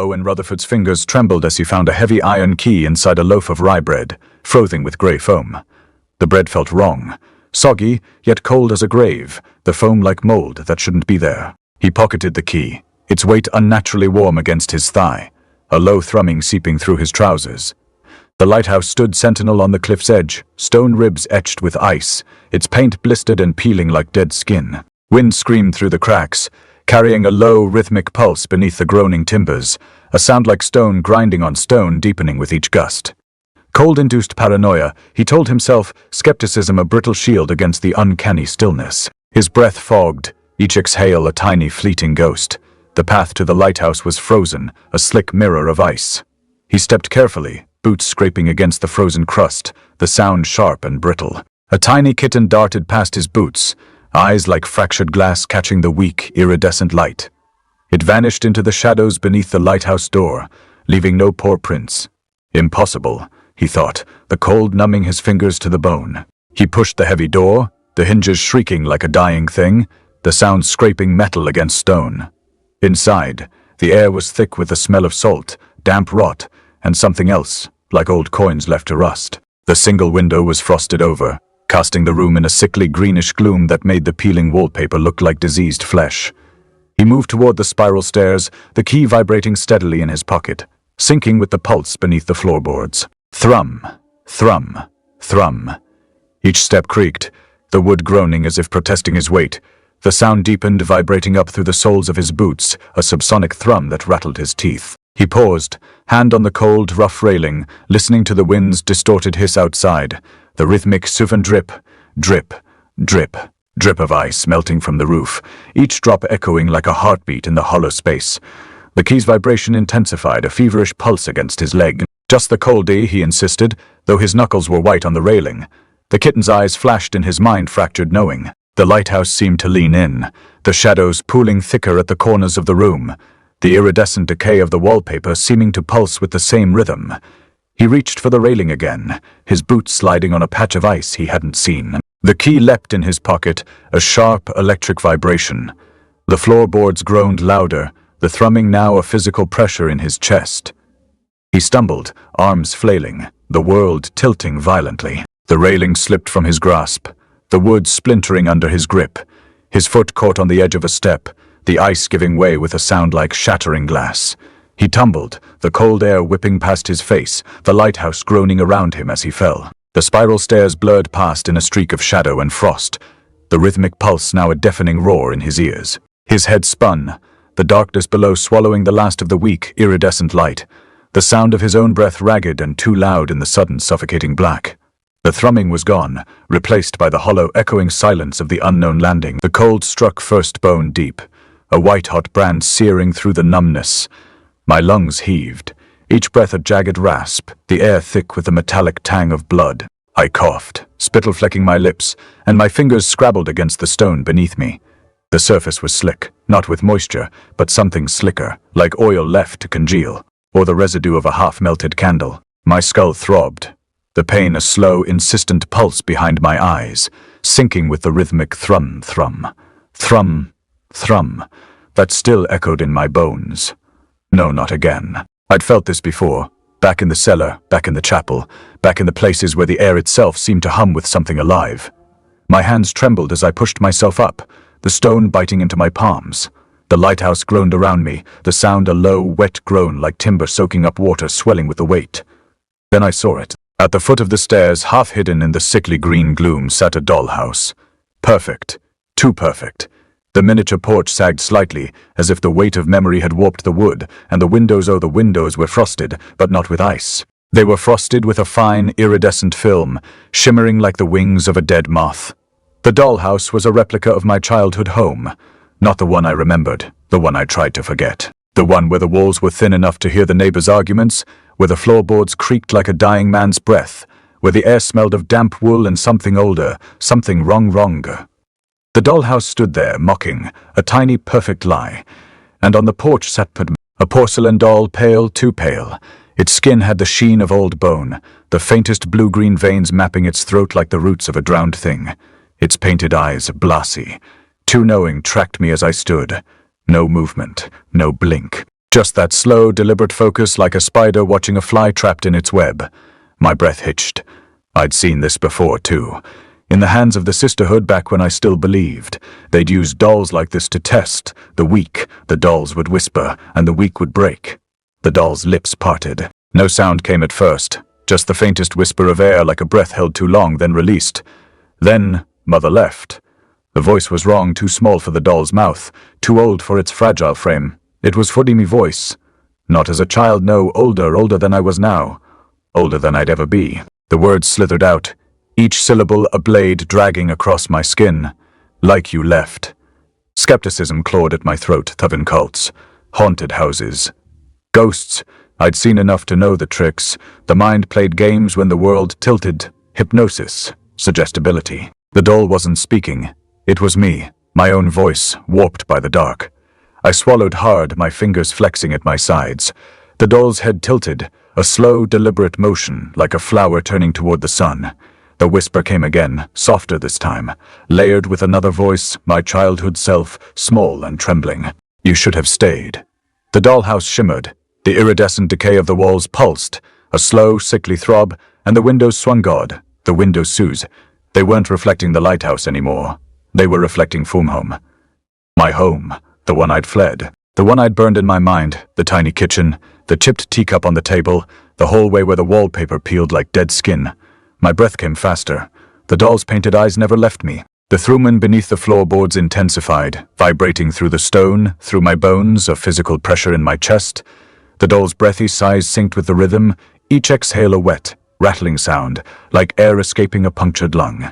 Owen Rutherford's fingers trembled as he found a heavy iron key inside a loaf of rye bread, frothing with grey foam. The bread felt wrong. Soggy, yet cold as a grave, the foam like mold that shouldn't be there. He pocketed the key, its weight unnaturally warm against his thigh, a low thrumming seeping through his trousers. The lighthouse stood sentinel on the cliff's edge, stone ribs etched with ice, its paint blistered and peeling like dead skin. Wind screamed through the cracks, carrying a low, rhythmic pulse beneath the groaning timbers, a sound like stone grinding on stone deepening with each gust. Cold-induced paranoia, he told himself, skepticism a brittle shield against the uncanny stillness. His breath fogged, each exhale a tiny fleeting ghost. The path to the lighthouse was frozen, a slick mirror of ice. He stepped carefully, boots scraping against the frozen crust, the sound sharp and brittle. A tiny kitten darted past his boots, eyes like fractured glass catching the weak, iridescent light. It vanished into the shadows beneath the lighthouse door, leaving no paw prints. Impossible, he thought, the cold numbing his fingers to the bone. He pushed the heavy door, the hinges shrieking like a dying thing, the sound scraping metal against stone. Inside, the air was thick with the smell of salt, damp rot, and something else, like old coins left to rust. The single window was frosted over, casting the room in a sickly greenish gloom that made the peeling wallpaper look like diseased flesh. He moved toward the spiral stairs, the key vibrating steadily in his pocket, syncing with the pulse beneath the floorboards. Thrum, thrum, thrum. Each step creaked, the wood groaning as if protesting his weight. The sound deepened, vibrating up through the soles of his boots, a subsonic thrum that rattled his teeth. He paused, hand on the cold, rough railing, listening to the wind's distorted hiss outside, the rhythmic souffle drip, drip, drip, drip of ice melting from the roof, each drop echoing like a heartbeat in the hollow space. The key's vibration intensified, a feverish pulse against his leg. Just the cold D, he insisted, though his knuckles were white on the railing. The kitten's eyes flashed in his mind-fractured knowing. The lighthouse seemed to lean in, the shadows pooling thicker at the corners of the room, the iridescent decay of the wallpaper seeming to pulse with the same rhythm. He reached for the railing again, his boots sliding on a patch of ice he hadn't seen. The key leapt in his pocket, a sharp electric vibration. The floorboards groaned louder, the thrumming now a physical pressure in his chest. He stumbled, arms flailing, the world tilting violently. The railing slipped from his grasp, the wood splintering under his grip. His foot caught on the edge of a step, the ice giving way with a sound like shattering glass. He tumbled, the cold air whipping past his face, the lighthouse groaning around him as he fell. The spiral stairs blurred past in a streak of shadow and frost, the rhythmic pulse now a deafening roar in his ears. His head spun, the darkness below swallowing the last of the weak, iridescent light, the sound of his own breath ragged and too loud in the sudden suffocating black. The thrumming was gone, replaced by the hollow, echoing silence of the unknown landing. The cold struck first bone deep, a white-hot brand searing through the numbness. My lungs heaved, each breath a jagged rasp, the air thick with the metallic tang of blood. I coughed, spittle flecking my lips, and my fingers scrabbled against the stone beneath me. The surface was slick, not with moisture, but something slicker, like oil left to congeal, or the residue of a half-melted candle. My skull throbbed, the pain a slow, insistent pulse behind my eyes, syncing with the rhythmic thrum, thrum, thrum, thrum, that still echoed in my bones. No, not again. I'd felt this before, back in the cellar, back in the chapel, back in the places where the air itself seemed to hum with something alive. My hands trembled as I pushed myself up, the stone biting into my palms. The lighthouse groaned around me, the sound a low, wet groan like timber soaking up water swelling with the weight. Then I saw it. At the foot of the stairs, half hidden in the sickly green gloom, sat a dollhouse. Perfect. Too perfect. The miniature porch sagged slightly, as if the weight of memory had warped the wood, and the windows were frosted, but not with ice. They were frosted with a fine, iridescent film, shimmering like the wings of a dead moth. The dollhouse was a replica of my childhood home, not the one I remembered, the one I tried to forget. The one where the walls were thin enough to hear the neighbors' arguments, where the floorboards creaked like a dying man's breath, where the air smelled of damp wool and something older, something wronger. The dollhouse stood there, mocking, a tiny perfect lie, and on the porch sat a porcelain doll, pale, too pale. Its skin had the sheen of old bone, the faintest blue-green veins mapping its throat like the roots of a drowned thing. Its painted eyes, glassy, too knowing, tracked me as I stood. No movement, no blink. Just that slow, deliberate focus like a spider watching a fly trapped in its web. My breath hitched. I'd seen this before, too. In the hands of the sisterhood back when I still believed. They'd use dolls like this to test. The weak, the dolls would whisper, and the weak would break. The doll's lips parted. No sound came at first, just the faintest whisper of air like a breath held too long, then released. Then, Mother left. The voice was wrong, too small for the doll's mouth, too old for its fragile frame. It was Fuddy-me voice. Not as a child, no, older than I was now. Older than I'd ever be. The words slithered out, each syllable a blade dragging across my skin. Like you left. Skepticism clawed at my throat, Thavin cults. Haunted houses. Ghosts. I'd seen enough to know the tricks. The mind played games when the world tilted. Hypnosis. Suggestibility. The doll wasn't speaking. It was me, my own voice, warped by the dark. I swallowed hard, my fingers flexing at my sides. The doll's head tilted, a slow, deliberate motion, like a flower turning toward the sun. The whisper came again, softer this time, layered with another voice, my childhood self, small and trembling. You should have stayed. The dollhouse shimmered. The iridescent decay of the walls pulsed, a slow, sickly throb, and the windows swung God. The windows Suze. They weren't reflecting the lighthouse anymore. They were reflecting home. My home, the one I'd fled, the one I'd burned in my mind, the tiny kitchen, the chipped teacup on the table, the hallway where the wallpaper peeled like dead skin. My breath came faster. The doll's painted eyes never left me. The thrumen beneath the floorboards intensified, vibrating through the stone, through my bones, a physical pressure in my chest. The doll's breathy sighs synced with the rhythm, each exhale a wet, rattling sound, like air escaping a punctured lung.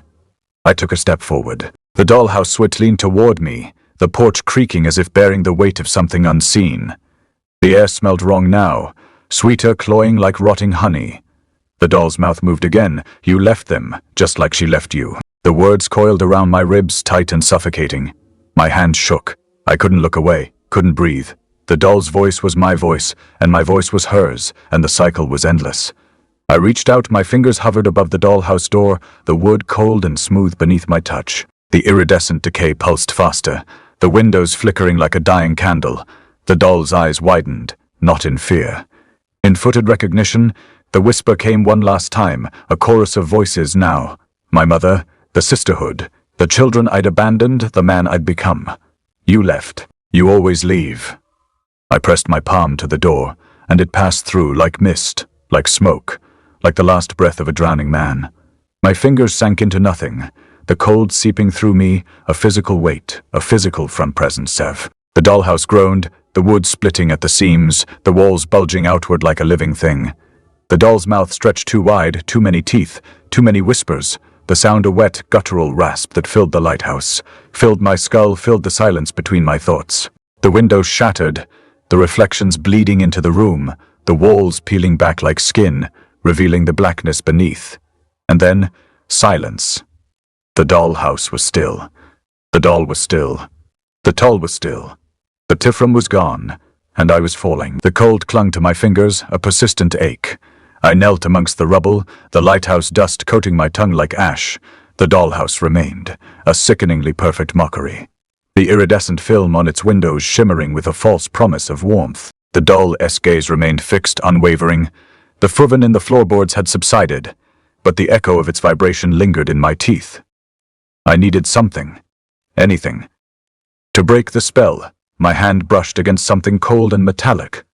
I took a step forward. The dollhouse switch leaned toward me, the porch creaking as if bearing the weight of something unseen. The air smelled wrong now, sweeter, cloying like rotting honey. The doll's mouth moved again. You left them, just like she left you. The words coiled around my ribs, tight and suffocating. My hands shook. I couldn't look away, couldn't breathe. The doll's voice was my voice, and my voice was hers, and the cycle was endless. I reached out, my fingers hovered above the dollhouse door, the wood cold and smooth beneath my touch. The iridescent decay pulsed faster, the windows flickering like a dying candle. The doll's eyes widened, not in fear. In footed recognition, the whisper came one last time, a chorus of voices now. My mother, the sisterhood, the children I'd abandoned, the man I'd become. You left. You always leave. I pressed my palm to the door, and it passed through like mist, like smoke, like the last breath of a drowning man. My fingers sank into nothing, the cold seeping through me, a physical weight, a physical front presence, Sev. The dollhouse groaned, the wood splitting at the seams, the walls bulging outward like a living thing. The doll's mouth stretched too wide, too many teeth, too many whispers, the sound a wet, guttural rasp that filled the lighthouse, filled my skull, filled the silence between my thoughts. The windows shattered, the reflections bleeding into the room, the walls peeling back like skin, revealing the blackness beneath. And then, silence. The dollhouse was still. The doll was still. The toll was still. The Tifram was gone, and I was falling. The cold clung to my fingers, a persistent ache. I knelt amongst the rubble, the lighthouse dust coating my tongue like ash. The dollhouse remained, a sickeningly perfect mockery. The iridescent film on its windows shimmering with a false promise of warmth. The doll-esque gaze remained fixed, unwavering. The fruven in the floorboards had subsided, but the echo of its vibration lingered in my teeth. I needed something. Anything. To break the spell, my hand brushed against something cold and metallic.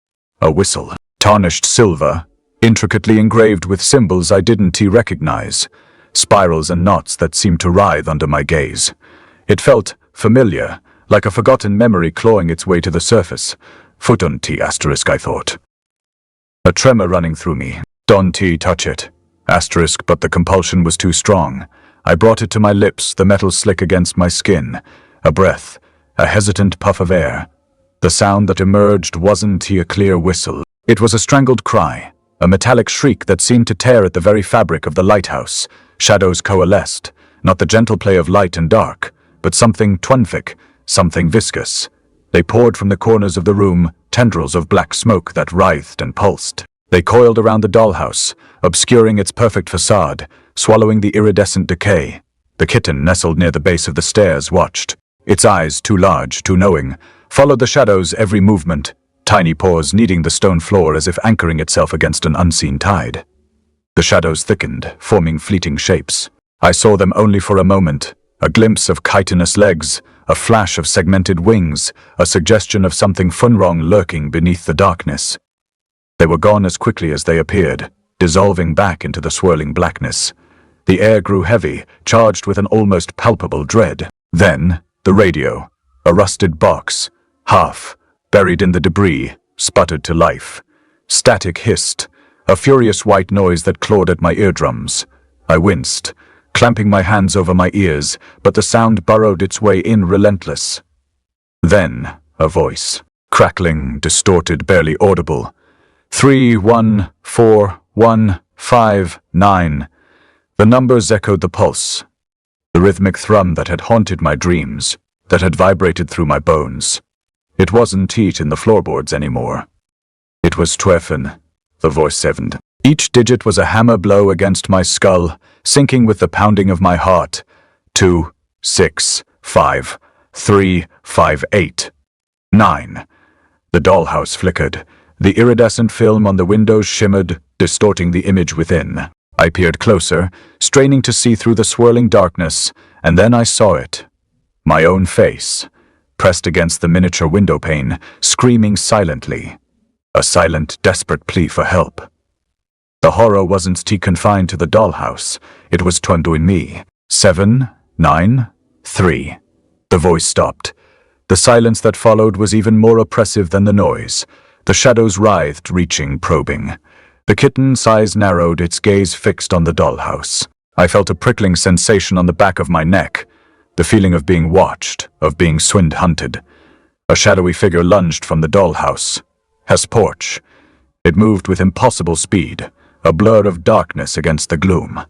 A whistle. Tarnished silver, intricately engraved with symbols I didn't recognize. Spirals and knots that seemed to writhe under my gaze. It felt familiar, like a forgotten memory clawing its way to the surface. Futon-T***, I thought. A tremor running through me. Don't touch it. Asterisk, but the compulsion was too strong. I brought it to my lips, the metal slick against my skin. A breath, a hesitant puff of air. The sound that emerged wasn't a clear whistle. It was a strangled cry, a metallic shriek that seemed to tear at the very fabric of the lighthouse. Shadows coalesced, not the gentle play of light and dark, but something twunfic, something viscous. They poured from the corners of the room, tendrils of black smoke that writhed and pulsed. They coiled around the dollhouse, obscuring its perfect facade, swallowing the iridescent decay. The kitten, nestled near the base of the stairs, watched. Its eyes, too large, too knowing, followed the shadow's every movement, tiny paws kneading the stone floor as if anchoring itself against an unseen tide. The shadows thickened, forming fleeting shapes. I saw them only for a moment, a glimpse of chitinous legs, a flash of segmented wings, a suggestion of something funwrong lurking beneath the darkness. They were gone as quickly as they appeared, dissolving back into the swirling blackness. The air grew heavy, charged with an almost palpable dread. Then, the radio, a rusted box, half buried in the debris, sputtered to life. Static hissed, a furious white noise that clawed at my eardrums. I winced, clamping my hands over my ears, but the sound burrowed its way in relentless. Then, a voice, crackling, distorted, barely audible. 31415. The numbers echoed the pulse, the rhythmic thrum that had haunted my dreams, that had vibrated through my bones. It wasn't heat in the floorboards anymore. It was Treffen, the voice sevened. Each digit was a hammer blow against my skull, sinking with the pounding of my heart. 2, 6, 5, 3, 5, 8, 9. The dollhouse flickered. The iridescent film on the windows shimmered, distorting the image within. I peered closer, straining to see through the swirling darkness, and then I saw it. My own face, pressed against the miniature window pane, screaming silently. A silent, desperate plea for help. The horror wasn't confined to the dollhouse. It was turned in me. 7, 9, 3. The voice stopped. The silence that followed was even more oppressive than the noise. The shadows writhed, reaching, probing. The kitten's eyes narrowed, its gaze fixed on the dollhouse. I felt a prickling sensation on the back of my neck, the feeling of being watched, of being hunted. A shadowy figure lunged from the dollhouse. His porch. It moved with impossible speed, a blur of darkness against the gloom.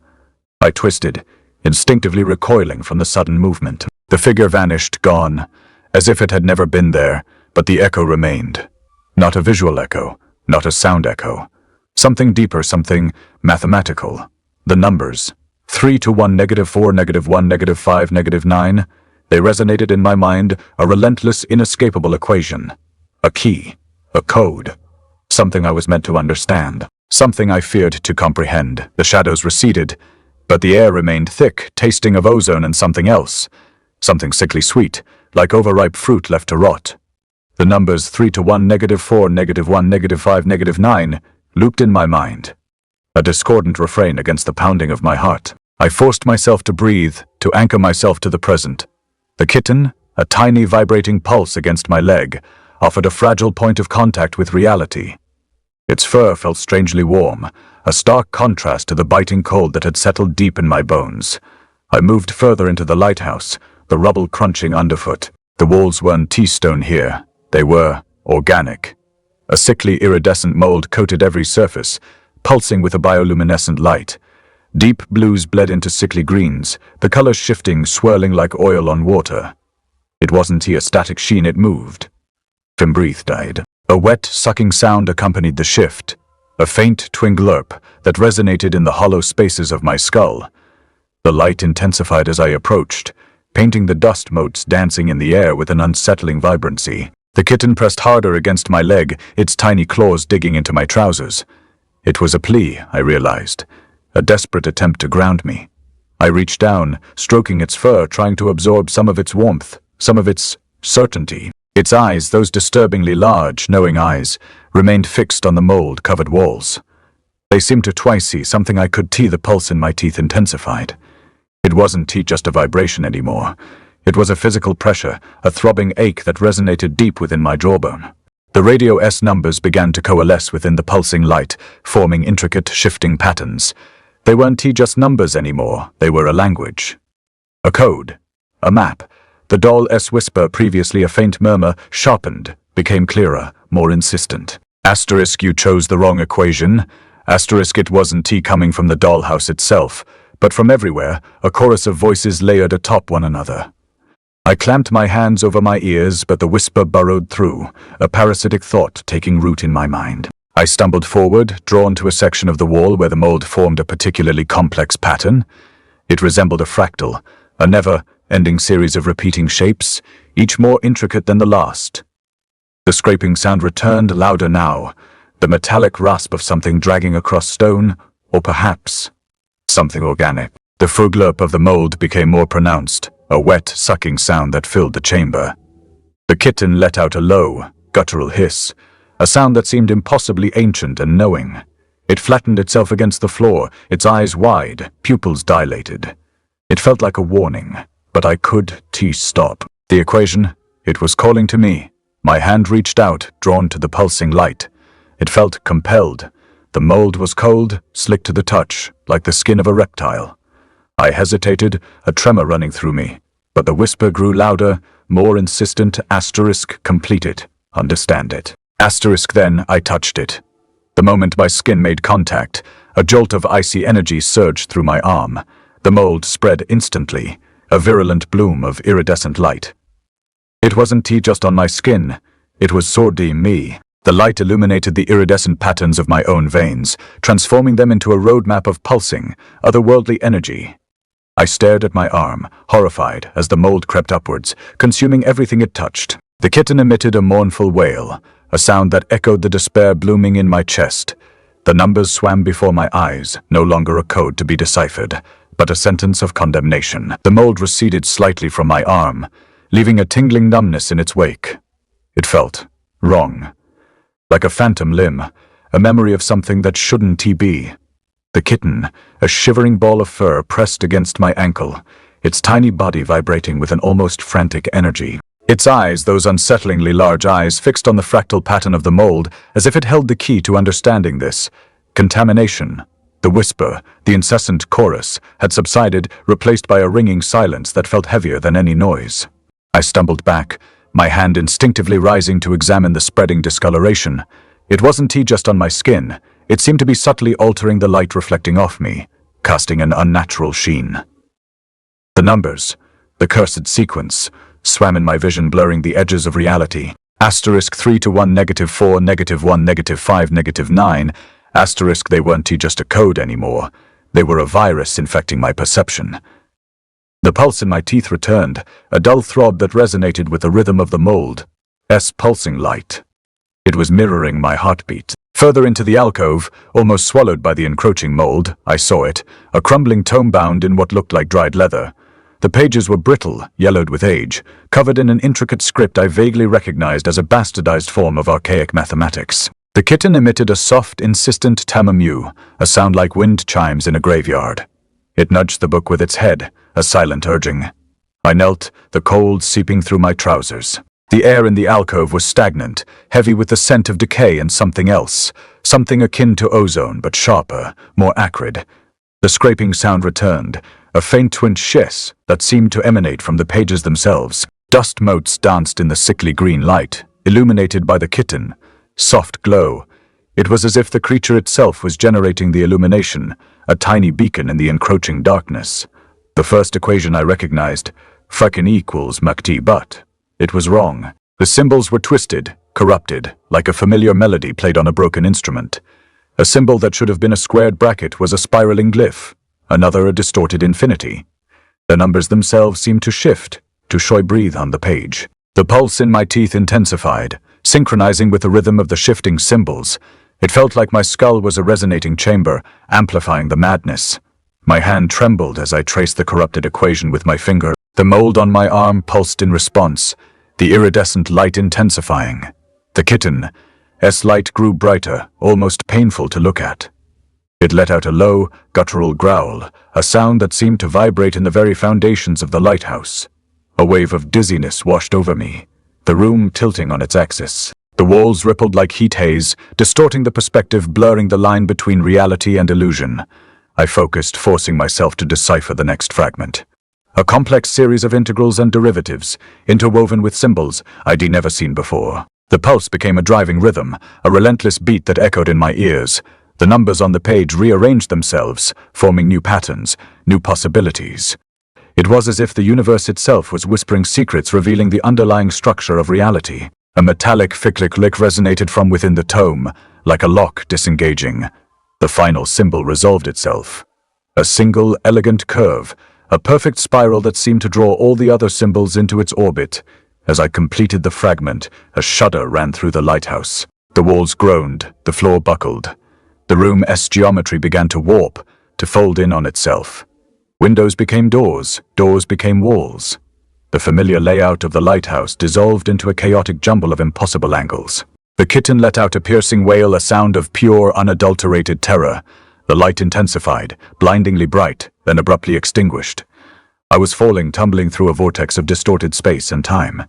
I twisted, instinctively recoiling from the sudden movement. The figure vanished, gone, as if it had never been there, but the echo remained. Not a visual echo, not a sound echo. Something deeper, something mathematical. The numbers. 3 to 1, -4, -1, -5, -9. They resonated in my mind, a relentless, inescapable equation. A key. A code. Something I was meant to understand. Something I feared to comprehend. The shadows receded, but the air remained thick, tasting of ozone and something else. Something sickly sweet, like overripe fruit left to rot. The numbers 3 to 1, -4, -1, -5, -9 looped in my mind. A discordant refrain against the pounding of my heart. I forced myself to breathe, to anchor myself to the present. The kitten, a tiny vibrating pulse against my leg, offered a fragile point of contact with reality. Its fur felt strangely warm, a stark contrast to the biting cold that had settled deep in my bones. I moved further into the lighthouse, the rubble crunching underfoot. The walls weren't tea-stone here. They were organic. A sickly iridescent mold coated every surface, pulsing with a bioluminescent light. Deep blues bled into sickly greens, the colors shifting, swirling like oil on water. It wasn't a static sheen, it moved. From breath died. A wet, sucking sound accompanied the shift, a faint twin glurp that resonated in the hollow spaces of my skull. The light intensified as I approached, painting the dust motes dancing in the air with an unsettling vibrancy. The kitten pressed harder against my leg, its tiny claws digging into my trousers. It was a plea, I realized, a desperate attempt to ground me. I reached down, stroking its fur, trying to absorb some of its warmth, some of its certainty. Its eyes, those disturbingly large, knowing eyes, remained fixed on the mold-covered walls. They seemed to twice see something I could see. The pulse in my teeth intensified. It wasn't just a vibration anymore. It was a physical pressure, a throbbing ache that resonated deep within my jawbone. The radio S numbers began to coalesce within the pulsing light, forming intricate, shifting patterns. They weren't just numbers anymore, they were a language. A code. A map. The doll S whisper, previously a faint murmur, sharpened, became clearer, more insistent. Asterisk, you chose the wrong equation. Asterisk, it wasn't coming from the dollhouse itself, but from everywhere, a chorus of voices layered atop one another. I clamped my hands over my ears, but the whisper burrowed through, a parasitic thought taking root in my mind. I stumbled forward, drawn to a section of the wall where the mold formed a particularly complex pattern. It resembled a fractal, a never-ending series of repeating shapes, each more intricate than the last. The scraping sound returned, louder now, the metallic rasp of something dragging across stone, or perhaps something organic. The fruglurp of the mold became more pronounced, a wet, sucking sound that filled the chamber. The kitten let out a low, guttural hiss, a sound that seemed impossibly ancient and knowing. It flattened itself against the floor, its eyes wide, pupils dilated. It felt like a warning, but I could stop. The equation, it was calling to me. My hand reached out, drawn to the pulsing light. It felt compelled. The mold was cold, slick to the touch, like the skin of a reptile. I hesitated, a tremor running through me, but the whisper grew louder, more insistent. Asterisk, complete it, understand it. Asterisk, then I touched it. The moment my skin made contact, a jolt of icy energy surged through my arm. The mold spread instantly, a virulent bloom of iridescent light. It wasn't just on my skin, it was sorely me. The light illuminated the iridescent patterns of my own veins, transforming them into a roadmap of pulsing, otherworldly energy. I stared at my arm, horrified, as the mold crept upwards, consuming everything it touched. The kitten emitted a mournful wail, a sound that echoed the despair blooming in my chest. The numbers swam before my eyes, no longer a code to be deciphered, but a sentence of condemnation. The mold receded slightly from my arm, leaving a tingling numbness in its wake. It felt wrong, like a phantom limb, a memory of something that shouldn't be. The kitten, a shivering ball of fur pressed against my ankle, its tiny body vibrating with an almost frantic energy. Its eyes, those unsettlingly large eyes, fixed on the fractal pattern of the mold, as if it held the key to understanding this. Contamination. The whisper, the incessant chorus, had subsided, replaced by a ringing silence that felt heavier than any noise. I stumbled back, my hand instinctively rising to examine the spreading discoloration. It wasn't just on my skin, it seemed to be subtly altering the light reflecting off me, casting an unnatural sheen. The numbers, the cursed sequence, swam in my vision, blurring the edges of reality. Asterisk 3 to 1, -4, -1, -5, -9. Asterisk, they weren't just a code anymore. They were a virus infecting my perception. The pulse in my teeth returned, a dull throb that resonated with the rhythm of the mold's pulsing light. It was mirroring my heartbeat. Further into the alcove, almost swallowed by the encroaching mold, I saw it, a crumbling tome bound in what looked like dried leather. The pages were brittle, yellowed with age, covered in an intricate script I vaguely recognized as a bastardized form of archaic mathematics. The kitten emitted a soft, insistent tamamew, a sound like wind chimes in a graveyard. It nudged the book with its head, a silent urging. I knelt, the cold seeping through my trousers. The air in the alcove was stagnant, heavy with the scent of decay and something else, something akin to ozone but sharper, more acrid. The scraping sound returned, a faint twinge hiss that seemed to emanate from the pages themselves. Dust motes danced in the sickly green light, illuminated by the kitten. Soft glow. It was as if the creature itself was generating the illumination, a tiny beacon in the encroaching darkness. The first equation I recognized, frickin' equals McT, but it was wrong. The symbols were twisted, corrupted, like a familiar melody played on a broken instrument. A symbol that should have been a squared bracket was a spiraling glyph, another a distorted infinity. The numbers themselves seemed to shift, to breathe on the page. The pulse in my teeth intensified, synchronizing with the rhythm of the shifting symbols. It felt like my skull was a resonating chamber, amplifying the madness. My hand trembled as I traced the corrupted equation with my finger. The mold on my arm pulsed in response, the iridescent light intensifying. The kitten's light grew brighter, almost painful to look at. It let out a low, guttural growl, a sound that seemed to vibrate in the very foundations of the lighthouse. A wave of dizziness washed over me, the room tilting on its axis. The walls rippled like heat haze, distorting the perspective, blurring the line between reality and illusion. I focused, forcing myself to decipher the next fragment. A complex series of integrals and derivatives, interwoven with symbols I'd never seen before. The pulse became a driving rhythm, a relentless beat that echoed in my ears. The numbers on the page rearranged themselves, forming new patterns, new possibilities. It was as if the universe itself was whispering secrets, revealing the underlying structure of reality. A metallic click resonated from within the tome, like a lock disengaging. The final symbol resolved itself. A single, elegant curve, a perfect spiral that seemed to draw all the other symbols into its orbit. As I completed the fragment, a shudder ran through the lighthouse. The walls groaned, the floor buckled. The room's geometry began to warp, to fold in on itself. Windows became doors, doors became walls. The familiar layout of the lighthouse dissolved into a chaotic jumble of impossible angles. The kitten let out a piercing wail, a sound of pure, unadulterated terror. The light intensified, blindingly bright, then abruptly extinguished. I was falling, tumbling through a vortex of distorted space and time.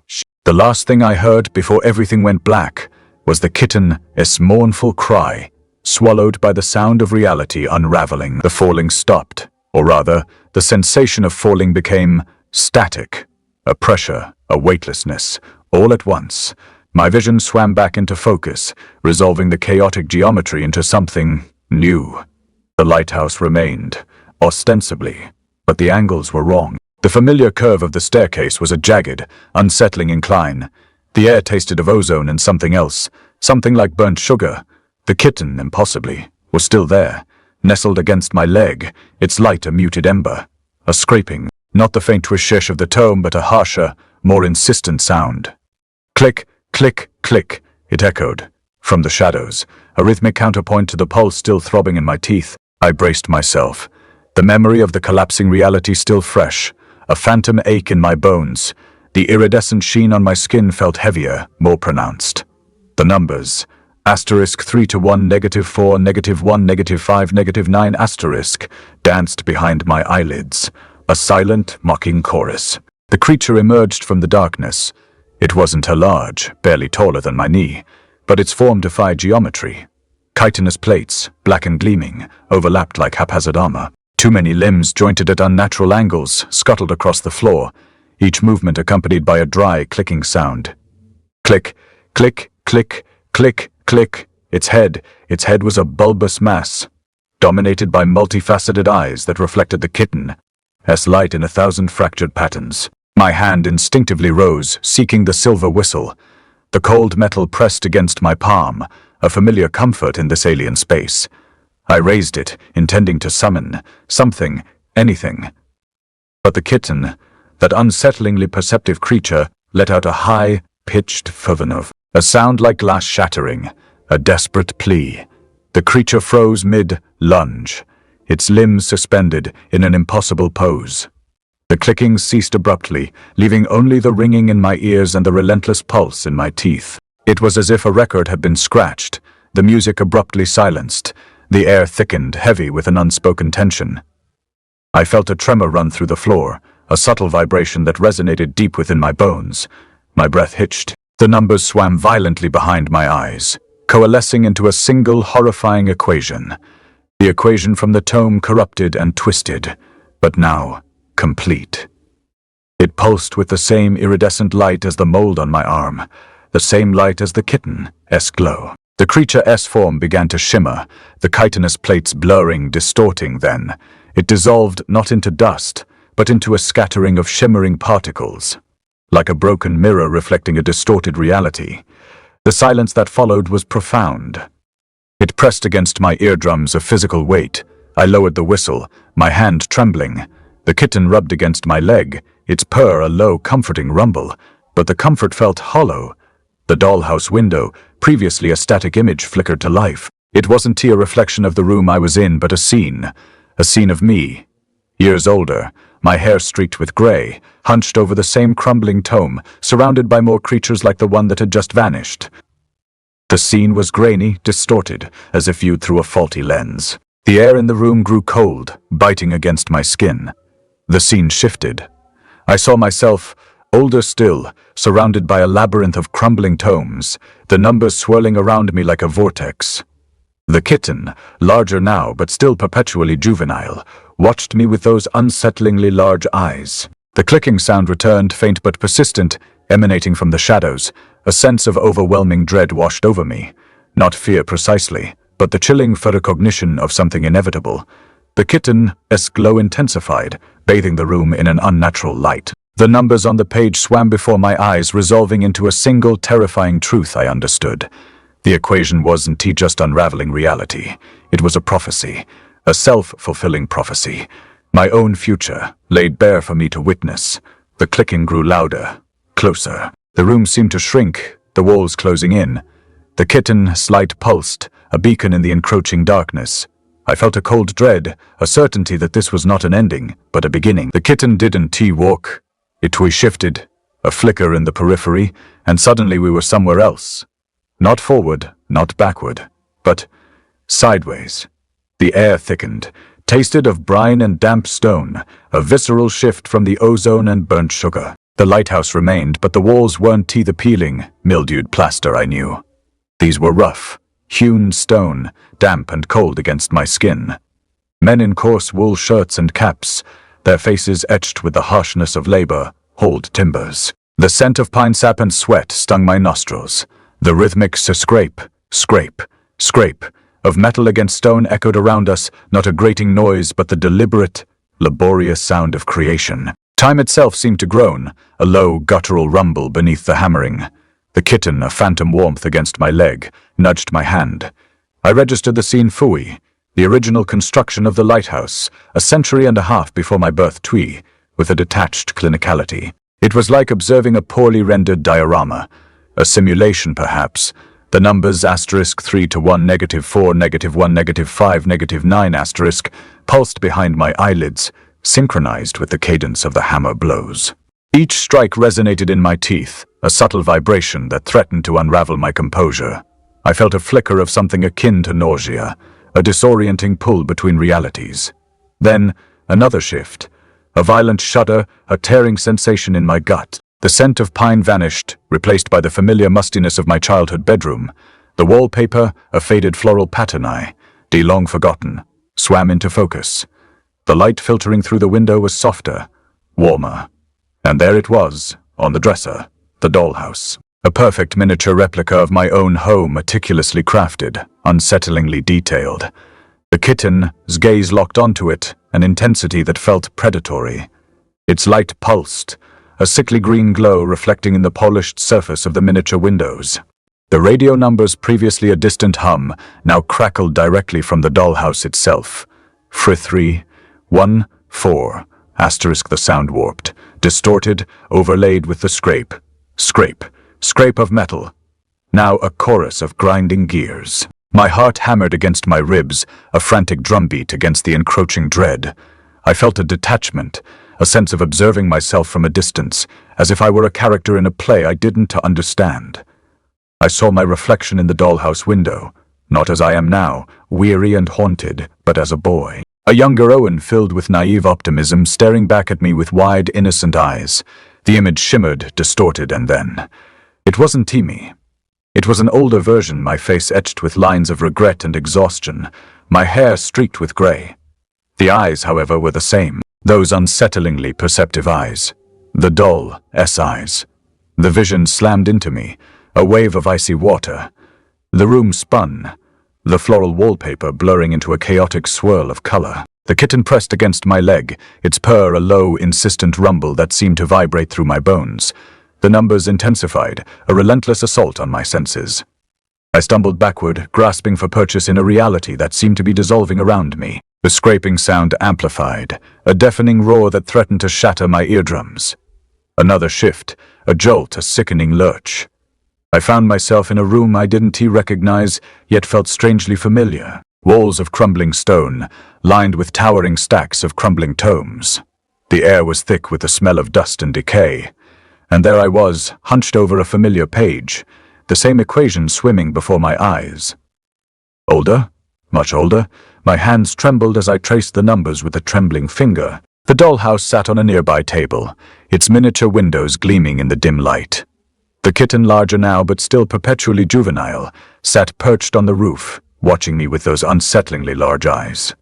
The last thing I heard before everything went black was the kitten's mournful cry, swallowed by the sound of reality unraveling. The falling stopped, or rather, the sensation of falling became static, a pressure, a weightlessness, all at once. My vision swam back into focus, resolving the chaotic geometry into something new. The lighthouse remained, ostensibly, but the angles were wrong. The familiar curve of the staircase was a jagged, unsettling incline. The air tasted of ozone and something else, something like burnt sugar. The kitten, impossibly, was still there, nestled against my leg, its light a muted ember. A scraping, not the faint swish of the tome, but a harsher, more insistent sound. Click, click, click, it echoed. From the shadows, a rhythmic counterpoint to the pulse still throbbing in my teeth. I braced myself. The memory of the collapsing reality still fresh, a phantom ache in my bones. The iridescent sheen on my skin felt heavier, more pronounced. The numbers, *3 to 1, -4, -1, -5, -9 asterisk, danced behind my eyelids, a silent, mocking chorus. The creature emerged from the darkness. It wasn't a large, barely taller than my knee, but its form defied geometry. Chitinous plates, black and gleaming, overlapped like haphazard armor. Too many limbs jointed at unnatural angles scuttled across the floor, each movement accompanied by a dry, clicking sound. Click, click, click, click, click. Its head was a bulbous mass, dominated by multifaceted eyes that reflected the kitten's light in 1,000 fractured patterns. My hand instinctively rose, seeking the silver whistle. The cold metal pressed against my palm, a familiar comfort in this alien space. I raised it, intending to summon something, anything. But the kitten, that unsettlingly perceptive creature, let out a high-pitched fervor, a sound like glass shattering, a desperate plea. The creature froze mid-lunge, its limbs suspended in an impossible pose. The clicking ceased abruptly, leaving only the ringing in my ears and the relentless pulse in my teeth. It was as if a record had been scratched, the music abruptly silenced, the air thickened, heavy with an unspoken tension. I felt a tremor run through the floor, a subtle vibration that resonated deep within my bones. My breath hitched. The numbers swam violently behind my eyes, coalescing into a single horrifying equation. The equation from the tome, corrupted and twisted, but now complete. It pulsed with the same iridescent light as the mold on my arm, the same light as the kitten's glow. The creature's form began to shimmer, the chitinous plates blurring, distorting. Then it dissolved not into dust, but into a scattering of shimmering particles, like a broken mirror reflecting a distorted reality. The silence that followed was profound. It pressed against my eardrums, a physical weight. I lowered the whistle, my hand trembling. The kitten rubbed against my leg, its purr a low, comforting rumble, but the comfort felt hollow. The dollhouse window, previously a static image, flickered to life. It wasn't a reflection of the room I was in, but a scene of me. Years older, my hair streaked with gray, hunched over the same crumbling tome, surrounded by more creatures like the one that had just vanished. The scene was grainy, distorted, as if viewed through a faulty lens. The air in the room grew cold, biting against my skin. The scene shifted. I saw myself, older still, surrounded by a labyrinth of crumbling tomes, the numbers swirling around me like a vortex. The kitten, larger now but still perpetually juvenile, watched me with those unsettlingly large eyes. The clicking sound returned, faint but persistent, emanating from the shadows. A sense of overwhelming dread washed over me. Not fear precisely, but the chilling recognition of something inevitable. The kitten's glow intensified, bathing the room in an unnatural light. The numbers on the page swam before my eyes, resolving into a single terrifying truth I understood. The equation wasn't just unraveling reality. It was a prophecy, a self-fulfilling prophecy. My own future, laid bare for me to witness. The clicking grew louder, closer. The room seemed to shrink, the walls closing in. The kitten slight pulsed, a beacon in the encroaching darkness. I felt a cold dread, a certainty that this was not an ending, but a beginning. The kitten didn't T-walk. It shifted, a flicker in the periphery, and suddenly we were somewhere else. Not forward, not backward, but sideways. The air thickened, tasted of brine and damp stone, a visceral shift from the ozone and burnt sugar. The lighthouse remained, but the walls weren't the peeling, mildewed plaster I knew. These were rough, hewn stone, damp and cold against my skin. Men in coarse wool shirts and caps, their faces etched with the harshness of labor, hauled timbers. The scent of pine sap and sweat stung my nostrils. The rhythmic scrape, scrape, scrape of metal against stone echoed around us, not a grating noise but the deliberate, laborious sound of creation. Time itself seemed to groan, a low, guttural rumble beneath the hammering. The kitten, a phantom warmth against my leg, nudged my hand. I registered the scene fooey, the original construction of the lighthouse, a century and a half before my birth with a detached clinicality. It was like observing a poorly rendered diorama, a simulation perhaps. The numbers *3 to 1, -4, -1, -5, -9 pulsed behind my eyelids, synchronized with the cadence of the hammer blows. Each strike resonated in my teeth, a subtle vibration that threatened to unravel my composure. I felt a flicker of something akin to nausea, a disorienting pull between realities. Then, another shift, a violent shudder, a tearing sensation in my gut. The scent of pine vanished, replaced by the familiar mustiness of my childhood bedroom. The wallpaper, a faded floral pattern long forgotten, swam into focus. The light filtering through the window was softer, warmer. And there it was, on the dresser, the dollhouse. A perfect miniature replica of my own home, meticulously crafted, unsettlingly detailed. The kitten's gaze locked onto it, an intensity that felt predatory. Its light pulsed, a sickly green glow reflecting in the polished surface of the miniature windows. The radio numbers, previously a distant hum, now crackled directly from the dollhouse itself. Fr3, 1, 4, *, the sound warped, distorted, overlaid with the scrape, scrape of metal. Now a chorus of grinding gears. My heart hammered against my ribs, a frantic drumbeat against the encroaching dread. I felt a detachment, a sense of observing myself from a distance, as if I were a character in a play I didn't understand. I saw my reflection in the dollhouse window, not as I am now, weary and haunted, but as a boy. A younger Owen, filled with naive optimism, staring back at me with wide, innocent eyes. The image shimmered, distorted, and then... It wasn't me. It was an older version, my face etched with lines of regret and exhaustion, my hair streaked with gray. The eyes, however, were the same, those unsettlingly perceptive eyes. The dull eyes. The vision slammed into me, a wave of icy water. The room spun, the floral wallpaper blurring into a chaotic swirl of color. The kitten pressed against my leg, its purr a low, insistent rumble that seemed to vibrate through my bones. The numbers intensified, a relentless assault on my senses. I stumbled backward, grasping for purchase in a reality that seemed to be dissolving around me. The scraping sound amplified, a deafening roar that threatened to shatter my eardrums. Another shift, a jolt, a sickening lurch. I found myself in a room I didn't recognize, yet felt strangely familiar. Walls of crumbling stone, lined with towering stacks of crumbling tomes. The air was thick with the smell of dust and decay. And there I was, hunched over a familiar page, the same equation swimming before my eyes. Older? Much older? My hands trembled as I traced the numbers with a trembling finger. The dollhouse sat on a nearby table, its miniature windows gleaming in the dim light. The kitten, larger now but still perpetually juvenile, sat perched on the roof, watching me with those unsettlingly large eyes.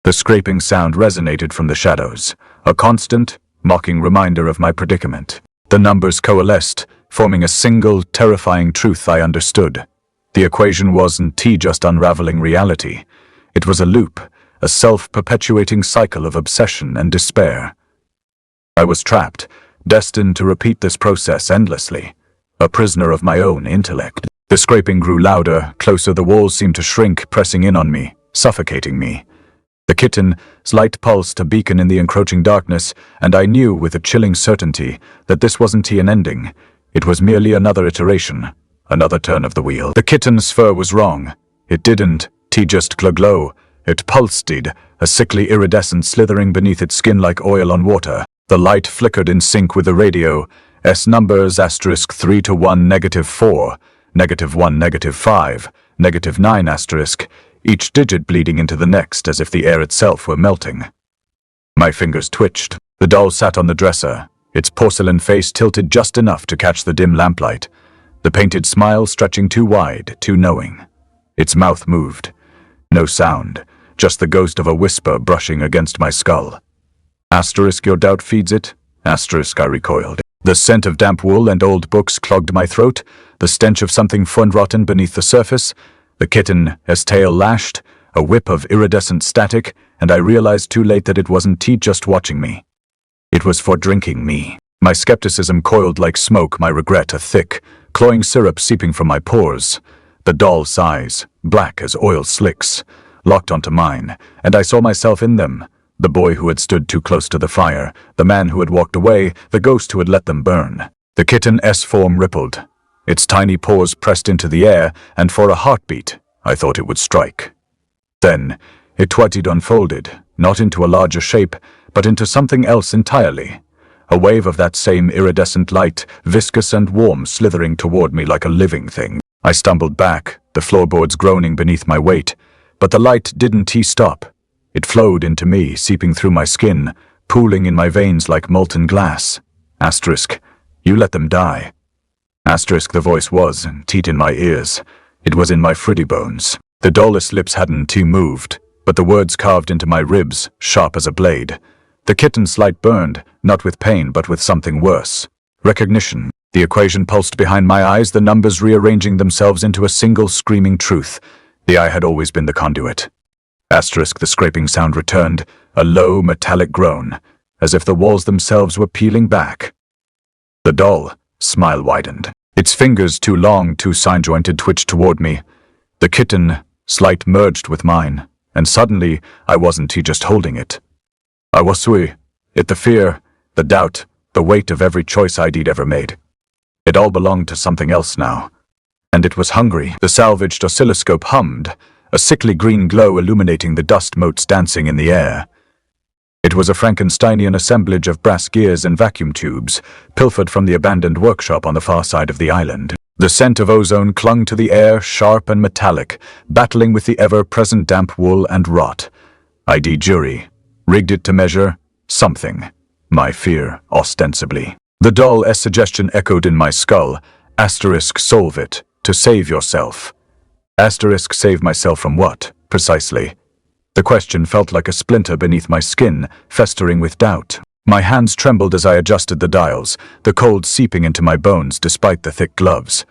The scraping sound resonated from the shadows, a constant, mocking reminder of my predicament. The numbers coalesced, forming a single, terrifying truth I understood. The equation wasn't just unraveling reality. It was a loop, a self-perpetuating cycle of obsession and despair. I was trapped, destined to repeat this process endlessly, a prisoner of my own intellect. The scraping grew louder, closer. The walls seemed to shrink, pressing in on me, suffocating me. The kitten's light pulsed, a beacon in the encroaching darkness, and I knew with a chilling certainty that this wasn't an ending. It was merely another iteration, another turn of the wheel. The kitten's fur was wrong. It didn't just glow. It pulsed, a sickly iridescent slithering beneath its skin like oil on water. The light flickered in sync with the radio. S numbers *3 to 1 -4, -1 -5, -9 *, each digit bleeding into the next as if the air itself were melting. My fingers twitched. The doll sat on the dresser, its porcelain face tilted just enough to catch the dim lamplight, the painted smile stretching too wide, too knowing. Its mouth moved. No sound, just the ghost of a whisper brushing against my skull. Your doubt feeds it? I recoiled. The scent of damp wool and old books clogged my throat, the stench of something fun-rotten beneath the surface. The kitten's tail lashed, a whip of iridescent static, and I realized too late that it wasn't just watching me. It was for drinking me. My skepticism coiled like smoke, my regret a thick, cloying syrup seeping from my pores. The doll's eyes, black as oil slicks, locked onto mine, and I saw myself in them. The boy who had stood too close to the fire, the man who had walked away, the ghost who had let them burn. The kitten's form rippled. Its tiny paws pressed into the air, and for a heartbeat, I thought it would strike. Then, it unfolded, not into a larger shape, but into something else entirely. A wave of that same iridescent light, viscous and warm, slithering toward me like a living thing. I stumbled back, the floorboards groaning beneath my weight, but the light didn't stop. It flowed into me, seeping through my skin, pooling in my veins like molten glass. You let them die. The voice was, in my ears. It was in my friddy bones. The doll's lips hadn't moved, but the words carved into my ribs, sharp as a blade. The kitten's light burned, not with pain, but with something worse. Recognition. The equation pulsed behind my eyes, the numbers rearranging themselves into a single screaming truth. The eye had always been the conduit. The scraping sound returned, a low, metallic groan, as if the walls themselves were peeling back. The doll, smile widened. Its fingers, too long, too sign-jointed, twitched toward me. The kitten, slight, merged with mine, and suddenly I wasn't just holding it. I was it, the fear, the doubt, the weight of every choice I'd ever made. It all belonged to something else now. And it was hungry. The salvaged oscilloscope hummed, a sickly green glow illuminating the dust motes dancing in the air. It was a Frankensteinian assemblage of brass gears and vacuum tubes, pilfered from the abandoned workshop on the far side of the island. The scent of ozone clung to the air, sharp and metallic, battling with the ever-present damp wool and rot. ID jury, rigged it to measure something. My fear, ostensibly. The doll's suggestion echoed in my skull. Solve it, to save yourself. Save myself from what, precisely? The question felt like a splinter beneath my skin, festering with doubt. My hands trembled as I adjusted the dials, the cold seeping into my bones despite the thick gloves.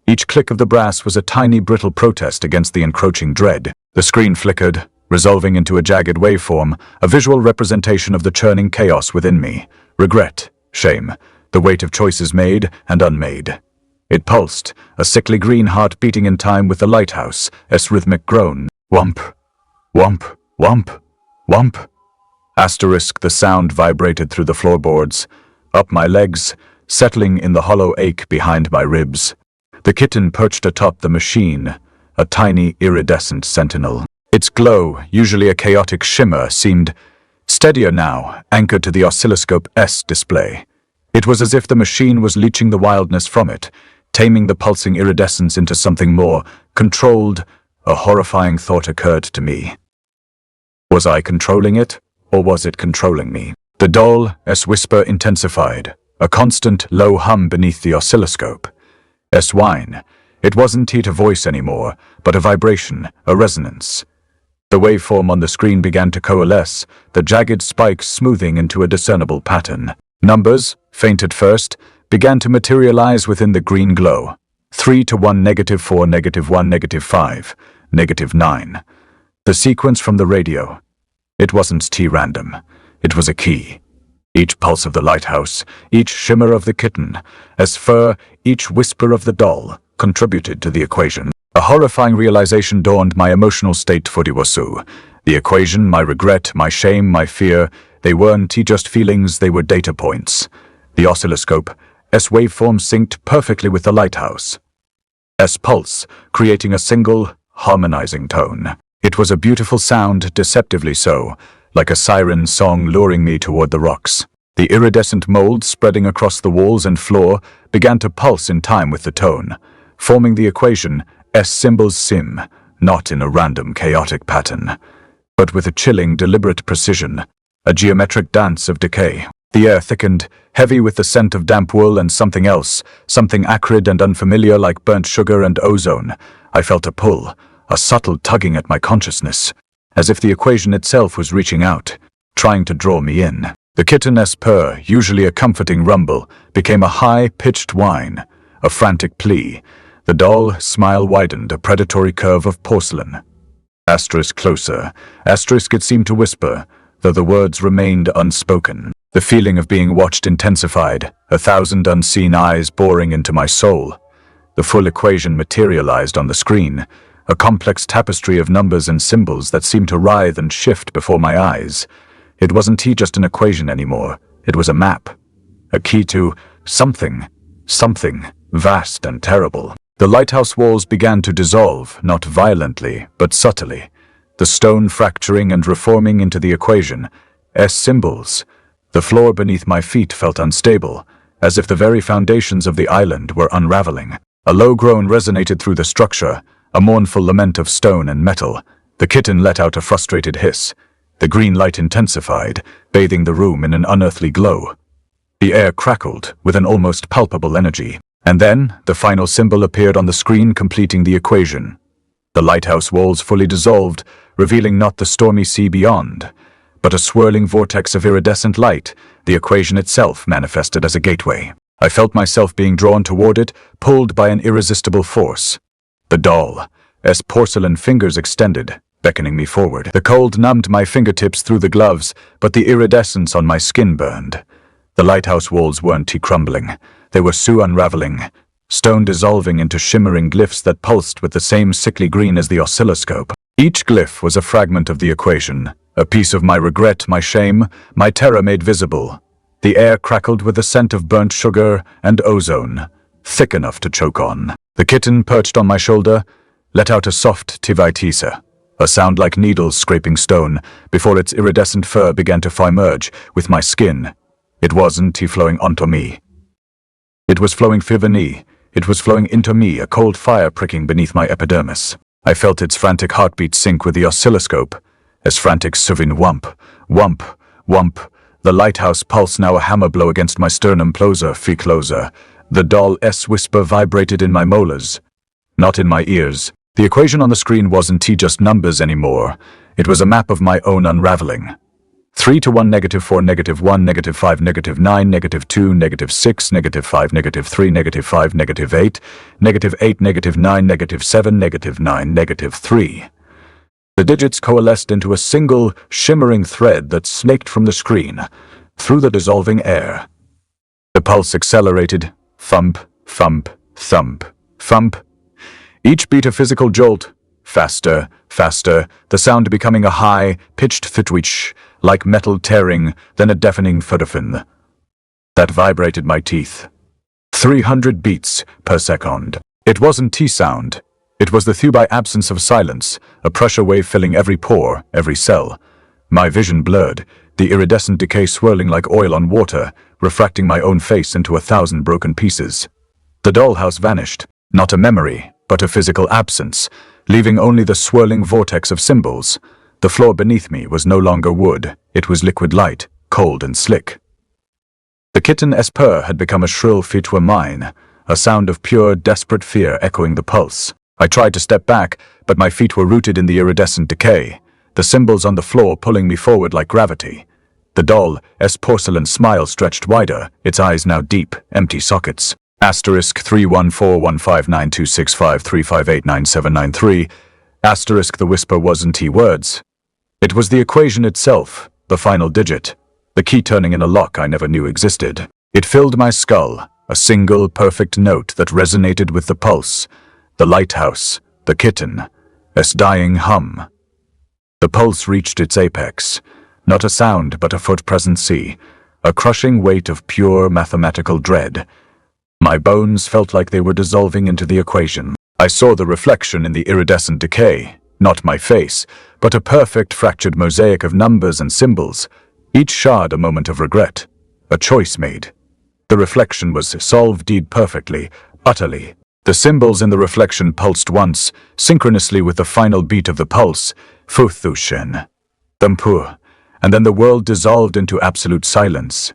Each click of the brass was a tiny brittle protest against the encroaching dread. The screen flickered, resolving into a jagged waveform, a visual representation of the churning chaos within me. Regret, shame, the weight of choices made and unmade. It pulsed, a sickly green heart beating in time with the lighthouse, rhythmic groan. Whump, whump, whump, whump. The sound vibrated through the floorboards, up my legs, settling in the hollow ache behind my ribs. The kitten perched atop the machine, a tiny iridescent sentinel. Its glow, usually a chaotic shimmer, seemed steadier now, anchored to the oscilloscope's display. It was as if the machine was leeching the wildness from it, taming the pulsing iridescence into something more controlled. A horrifying thought occurred to me. Was I controlling it, or was it controlling me? The doll's whisper intensified, a constant low hum beneath the oscilloscope. Whine. It wasn't a voice anymore, but a vibration, a resonance. The waveform on the screen began to coalesce, the jagged spikes smoothing into a discernible pattern. Numbers, faint at first, began to materialize within the green glow. 3 to 1 -4 -1 -5 -9. The sequence from the radio. It wasn't random. It was a key. Each pulse of the lighthouse, each shimmer of the kitten, fur, each whisper of the doll, contributed to the equation. A horrifying realization dawned my emotional state furiwasu. The equation, my regret, my shame, my fear, they weren't just feelings, they were data points. The oscilloscope, S waveform synced perfectly with the lighthouse. S pulse, creating a single, harmonizing tone. It was a beautiful sound, deceptively so, like a siren song luring me toward the rocks. The iridescent mold spreading across the walls and floor began to pulse in time with the tone, forming the equation S symbols sim, not in a random chaotic pattern, but with a chilling, deliberate precision, a geometric dance of decay. The air thickened, heavy with the scent of damp wool and something else, something acrid and unfamiliar like burnt sugar and ozone. I felt a pull, a subtle tugging at my consciousness, as if the equation itself was reaching out, trying to draw me in. The kitten's purr, usually a comforting rumble, became a high-pitched whine, a frantic plea. The dull smile widened, a predatory curve of porcelain. Asterisk closer. Asterisk, it seemed to whisper, though the words remained unspoken. The feeling of being watched intensified, 1,000 unseen eyes boring into my soul. The full equation materialized on the screen, a complex tapestry of numbers and symbols that seemed to writhe and shift before my eyes. It wasn't just an equation anymore. It was a map, a key to something vast and terrible. The lighthouse walls began to dissolve, not violently, but subtly, the stone fracturing and reforming into the equation, S symbols. The floor beneath my feet felt unstable, as if the very foundations of the island were unraveling. A low groan resonated through the structure, a mournful lament of stone and metal. The kitten let out a frustrated hiss. The green light intensified, bathing the room in an unearthly glow. The air crackled with an almost palpable energy. And then, the final symbol appeared on the screen, completing the equation. The lighthouse walls fully dissolved, revealing not the stormy sea beyond, but a swirling vortex of iridescent light. The equation itself manifested as a gateway. I felt myself being drawn toward it, pulled by an irresistible force. The doll's porcelain fingers extended, beckoning me forward. The cold numbed my fingertips through the gloves, but the iridescence on my skin burned. The lighthouse walls weren't crumbling. They were unraveling, stone dissolving into shimmering glyphs that pulsed with the same sickly green as the oscilloscope. Each glyph was a fragment of the equation, a piece of my regret, my shame, my terror made visible. The air crackled with the scent of burnt sugar and ozone, thick enough to choke on. The kitten perched on my shoulder, let out a soft tivitisa, a sound like needles scraping stone, before its iridescent fur began to merge with my skin. It wasn't flowing onto me. It was flowing fivani. It was flowing into me, a cold fire pricking beneath my epidermis. I felt its frantic heartbeat sync with the oscilloscope, as frantic suvin whump, whump, whump. The lighthouse pulse now a hammer blow against my sternum, closer, fee closer. The dull S whisper vibrated in my molars, not in my ears. The equation on the screen wasn't just numbers anymore. It was a map of my own unraveling. 3 to 1, -4, -1, -5, -9, -2, -6, -5, -3, -5, -8, -8, -9, -7, -9, -3. The digits coalesced into a single, shimmering thread that snaked from the screen, through the dissolving air. The pulse accelerated, thump, thump, thump, thump. Each beat a physical jolt, faster, faster, the sound becoming a high-pitched thwitch, like metal tearing, then a deafening thudderfin that vibrated my teeth. 300 beats per second. It wasn't T-sound. It was the thubai absence of silence, a pressure wave filling every pore, every cell. My vision blurred, the iridescent decay swirling like oil on water, refracting my own face into 1,000 broken pieces. The dollhouse vanished, not a memory, but a physical absence, leaving only the swirling vortex of symbols. The floor beneath me was no longer wood, it was liquid light, cold and slick. The kitten's purr had become a shrill fitwa mine, a sound of pure, desperate fear echoing the pulse. I tried to step back, but my feet were rooted in the iridescent decay, the symbols on the floor pulling me forward like gravity. The doll's porcelain smile stretched wider, its eyes now deep, empty sockets. Asterisk 31415926535897993. Asterisk, the whisper wasn't words. It was the equation itself, the final digit, the key turning in a lock I never knew existed. It filled my skull, a single perfect note that resonated with the pulse, the lighthouse, the kitten's dying hum. The pulse reached its apex, not a sound but a foot-present sea, a crushing weight of pure mathematical dread. My bones felt like they were dissolving into the equation. I saw the reflection in the iridescent decay, not my face, but a perfect fractured mosaic of numbers and symbols, each shard a moment of regret, a choice made. The reflection was solved perfectly, utterly. The symbols in the reflection pulsed once, synchronously with the final beat of the pulse, Futhushen, Thumpur, and then the world dissolved into absolute silence.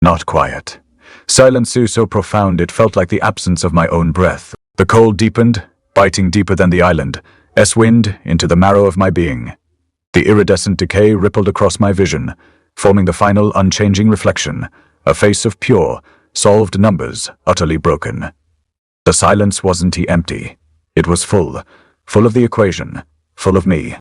Not quiet. Silence so profound it felt like the absence of my own breath. The cold deepened, biting deeper than the island, S-wind into the marrow of my being. The iridescent decay rippled across my vision, forming the final unchanging reflection, a face of pure, solved numbers, utterly broken. The silence wasn't empty. It was full of the equation, full of me.